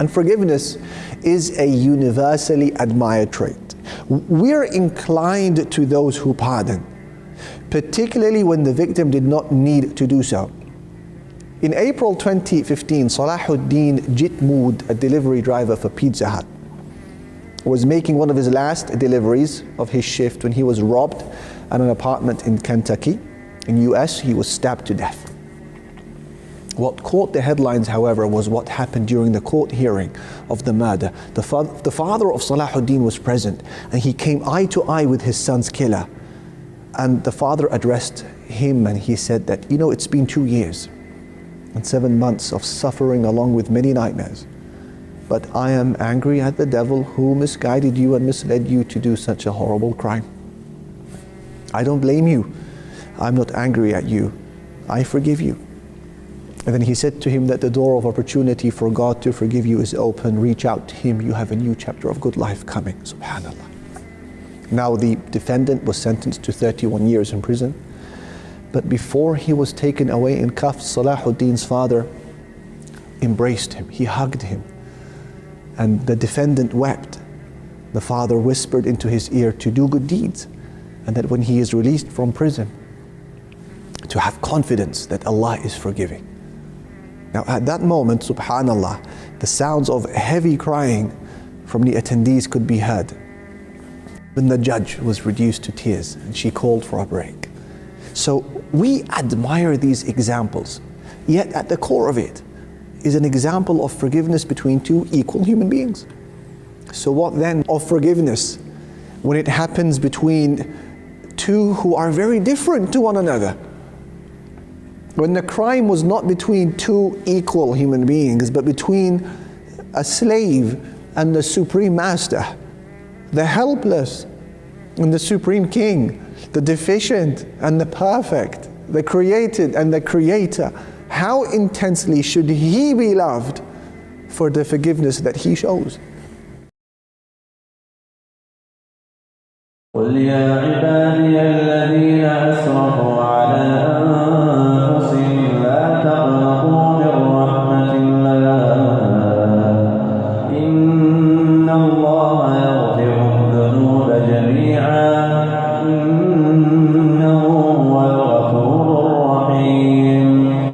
And forgiveness is a universally admired trait. We're inclined to those who pardon, particularly when the victim did not need to do so. In April 2015, Salahuddin Jitmood, a delivery driver for Pizza Hut, was making one of his last deliveries of his shift when he was robbed at an apartment in Kentucky. In US, he was stabbed to death. What caught the headlines, however, was what happened during the court hearing of the murder. The father of Salahuddin was present, and he came eye to eye with his son's killer. And the father addressed him and he said that, you know, it's been 2 years and 7 months of suffering along with many nightmares. But I am angry at the devil who misguided you and misled you to do such a horrible crime. I don't blame you. I'm not angry at you. I forgive you. And then he said to him that the door of opportunity for God to forgive you is open. Reach out to him. You have a new chapter of good life coming. Subhanallah. Now the defendant was sentenced to 31 years in prison. But before he was taken away in cuffs, Salahuddin's father embraced him. He hugged him. And the defendant wept. The father whispered into his ear to do good deeds, and that when he is released from prison, to have confidence that Allah is forgiving. Now at that moment, subhanallah, the sounds of heavy crying from the attendees could be heard. When the judge was reduced to tears and she called for a break. So we admire these examples, yet at the core of it is an example of forgiveness between two equal human beings. So what then of forgiveness when it happens between two who are very different to one another? When the crime was not between two equal human beings, but between a slave and the supreme master, the helpless and the supreme king, the deficient and the perfect, the created and the creator. How intensely should he be loved for the forgiveness that he shows? قل يا عبادي الذين